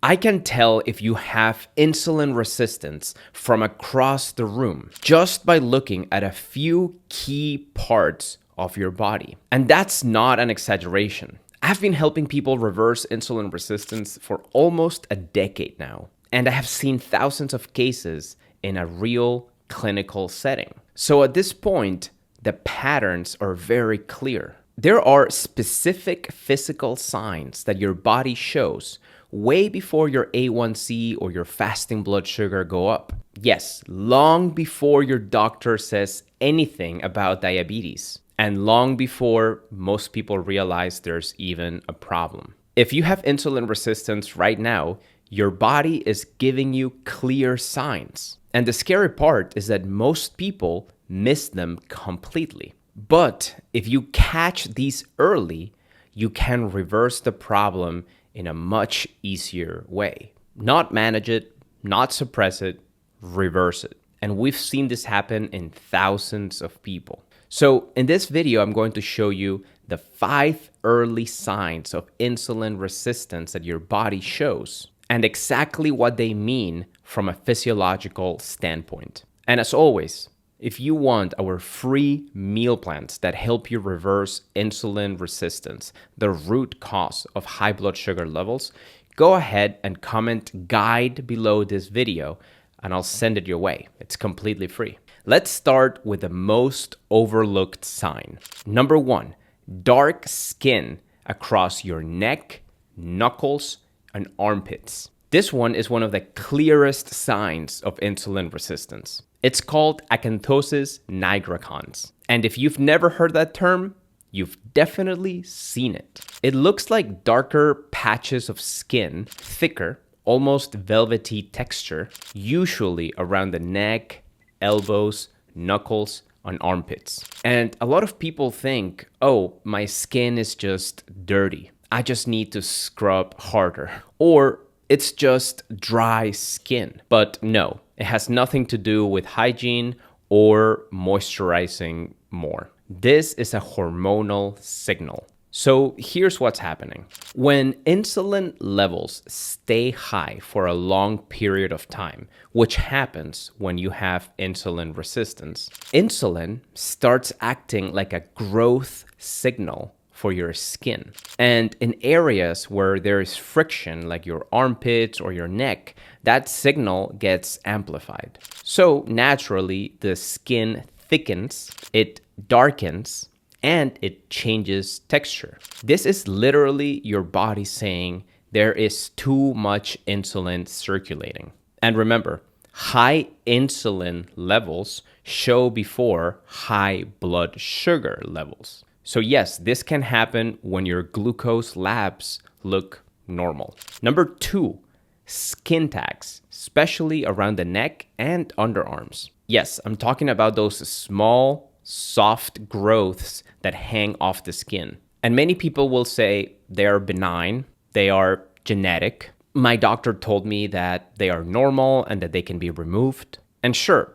I can tell if you have insulin resistance from across the room just by looking at a few key parts of your body. And that's not an exaggeration. I've been helping people reverse insulin resistance for almost a decade now, and I have seen thousands of cases in a real clinical setting. So at this point, the patterns are very clear. There are specific physical signs that your body shows way before your A1C or your fasting blood sugar go up. Yes, long before your doctor says anything about diabetes, and long before most people realize there's even a problem. If you have insulin resistance right now, your body is giving you clear signs. And the scary part is that most people miss them completely. But if you catch these early, you can reverse the problem in a much easier way. Not manage it, not suppress it, reverse it. And we've seen this happen in thousands of people. So in this video, I'm going to show you the 5 early signs of insulin resistance that your body shows and exactly what they mean from a physiological standpoint. And as always, if you want our free meal plans that help you reverse insulin resistance, the root cause of high blood sugar levels, go ahead and comment guide below this video and I'll send it your way. It's completely free. Let's start with the most overlooked sign. Number 1, dark skin across your neck, knuckles, and armpits. This one is one of the clearest signs of insulin resistance. It's called acanthosis nigricans. And if you've never heard that term, you've definitely seen it. It looks like darker patches of skin, thicker, almost velvety texture, usually around the neck, elbows, knuckles, and armpits. And a lot of people think, oh, my skin is just dirty. I just need to scrub harder. Or it's just dry skin. But no, it has nothing to do with hygiene or moisturizing more. This is a hormonal signal. So here's what's happening. When insulin levels stay high for a long period of time, which happens when you have insulin resistance, insulin starts acting like a growth signal for your skin. And in areas where there is friction, like your armpits or your neck, that signal gets amplified. So naturally, the skin thickens, it darkens, and it changes texture. This is literally your body saying there is too much insulin circulating. And remember, high insulin levels show before high blood sugar levels. So yes, this can happen when your glucose labs look normal. Number 2, skin tags, especially around the neck and underarms. Yes, I'm talking about those small, soft growths that hang off the skin. And many people will say they are benign, they are genetic. My doctor told me that they are normal and that they can be removed. And sure,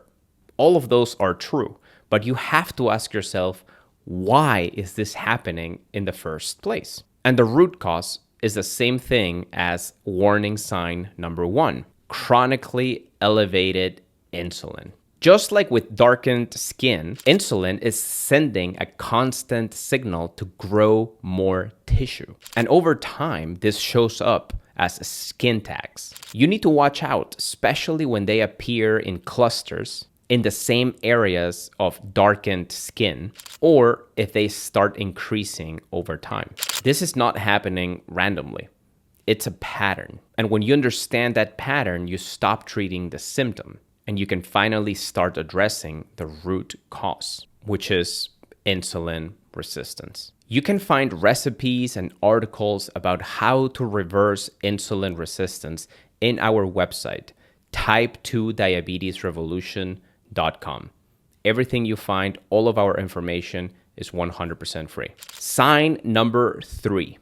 all of those are true, but you have to ask yourself, why is this happening in the first place? And the root cause is the same thing as warning sign number 1, chronically elevated insulin. Just like with darkened skin, insulin is sending a constant signal to grow more tissue. And over time, this shows up as skin tags. You need to watch out, especially when they appear in clusters in the same areas of darkened skin, or if they start increasing over time. This is not happening randomly. It's a pattern. And when you understand that pattern, you stop treating the symptom and you can finally start addressing the root cause, which is insulin resistance. You can find recipes and articles about how to reverse insulin resistance in our website, type2diabetesrevolution.com. Everything you find, all of our information is 100% free. Sign number 3,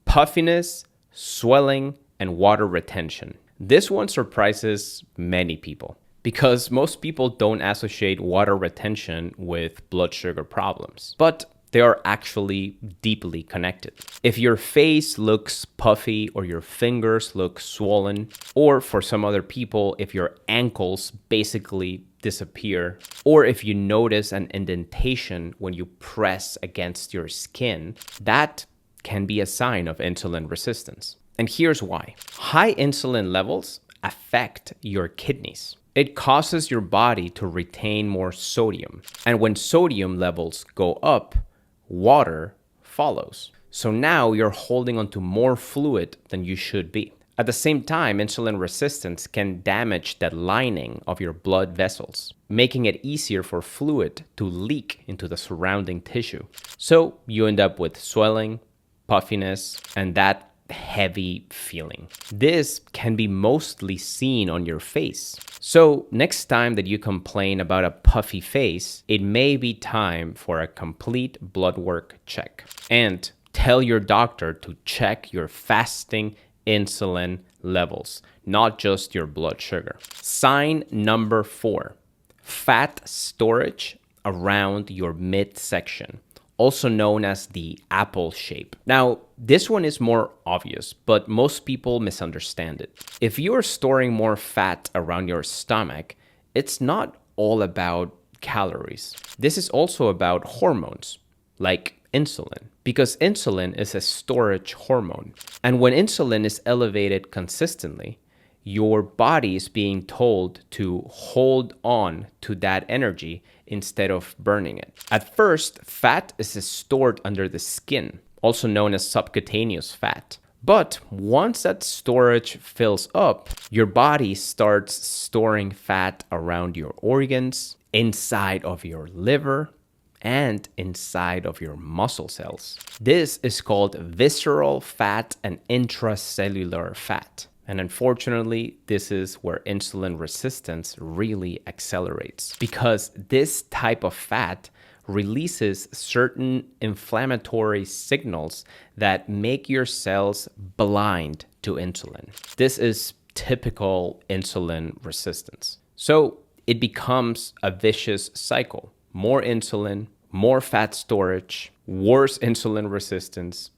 puffiness, swelling, and water retention. This one surprises many people because most people don't associate water retention with blood sugar problems. But They are actually deeply connected. If your face looks puffy or your fingers look swollen, or for some other people, if your ankles basically disappear, or if you notice an indentation when you press against your skin, that can be a sign of insulin resistance. And here's why. High insulin levels affect your kidneys. It causes your body to retain more sodium. And when sodium levels go up, water follows. So now you're holding onto more fluid than you should be. At the same time, insulin resistance can damage the lining of your blood vessels, making it easier for fluid to leak into the surrounding tissue. So you end up with swelling, puffiness, and that heavy feeling. This can be mostly seen on your face. So next time that you complain about a puffy face, it may be time for a complete blood work check. And tell your doctor to check your fasting insulin levels, not just your blood sugar. Sign number 4, fat storage around your midsection, also known as the apple shape. Now, this one is more obvious, but most people misunderstand it. If you're storing more fat around your stomach, it's not all about calories. This is also about hormones, like insulin, because insulin is a storage hormone. And when insulin is elevated consistently, your body is being told to hold on to that energy instead of burning it. At first, fat is stored under the skin, also known as subcutaneous fat. But once that storage fills up, your body starts storing fat around your organs, inside of your liver, and inside of your muscle cells. This is called visceral fat and intracellular fat. And unfortunately, this is where insulin resistance really accelerates, because this type of fat releases certain inflammatory signals that make your cells blind to insulin. This is typical insulin resistance. So it becomes a vicious cycle. More insulin, more fat storage, worse insulin resistance,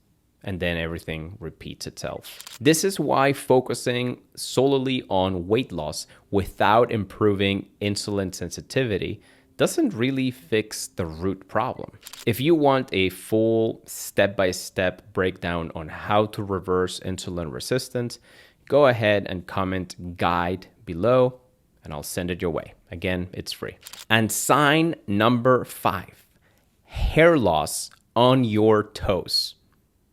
and then everything repeats itself. This is why focusing solely on weight loss without improving insulin sensitivity doesn't really fix the root problem. If you want a full step-by-step breakdown on how to reverse insulin resistance, go ahead and comment guide below and I'll send it your way. Again, it's free. And sign number 5, hair loss on your toes.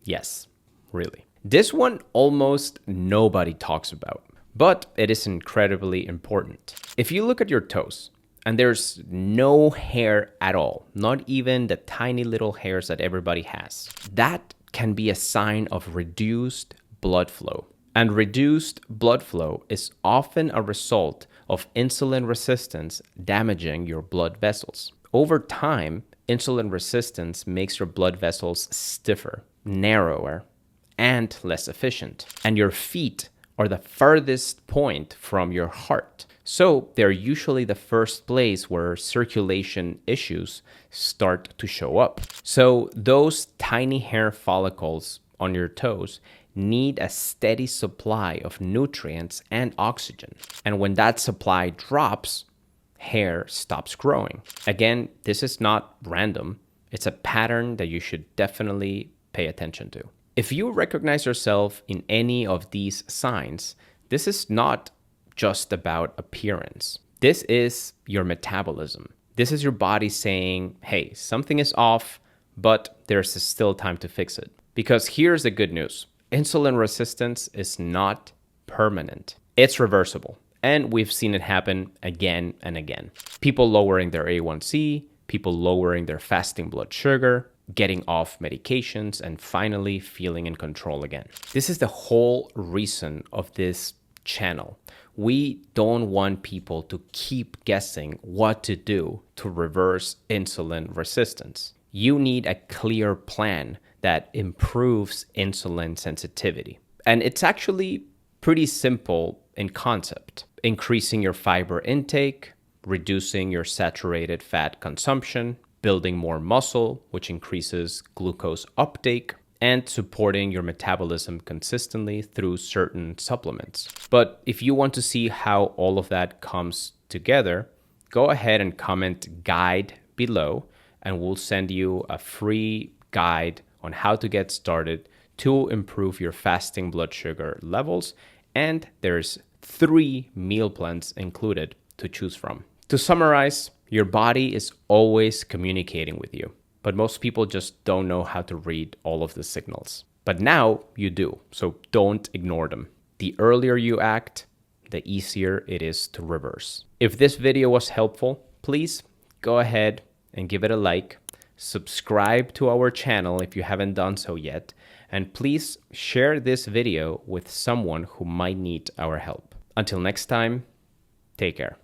Yes, really. This one almost nobody talks about, but it is incredibly important. If you look at your toes and there's no hair at all, not even the tiny little hairs that everybody has, that can be a sign of reduced blood flow. And reduced blood flow is often a result of insulin resistance damaging your blood vessels. Over time, insulin resistance makes your blood vessels stiffer, narrower, and less efficient. And your feet are the farthest point from your heart. So they're usually the first place where circulation issues start to show up. So those tiny hair follicles on your toes need a steady supply of nutrients and oxygen. And when that supply drops, hair stops growing. Again, this is not random. It's a pattern that you should definitely pay attention to. If you recognize yourself in any of these signs, this is not just about appearance. This is your metabolism. This is your body saying, hey, something is off, but there's still time to fix it. Because here's the good news. Insulin resistance is not permanent. It's reversible. And we've seen it happen again and again. People lowering their A1C, people lowering their fasting blood sugar, getting off medications, and finally feeling in control again. This is the whole reason of this channel. We don't want people to keep guessing what to do to reverse insulin resistance. You need a clear plan that improves insulin sensitivity. And it's actually pretty simple in concept. Increasing your fiber intake, reducing your saturated fat consumption, building more muscle, which increases glucose uptake, and supporting your metabolism consistently through certain supplements. But if you want to see how all of that comes together, go ahead and comment guide below, and we'll send you a free guide on how to get started to improve your fasting blood sugar levels. And there's 3 meal plans included to choose from. To summarize, your body is always communicating with you, but most people just don't know how to read all of the signals. But now you do, so don't ignore them. The earlier you act, the easier it is to reverse. If this video was helpful, please go ahead and give it a like. Subscribe to our channel if you haven't done so yet, and please share this video with someone who might need our help. Until next time, take care.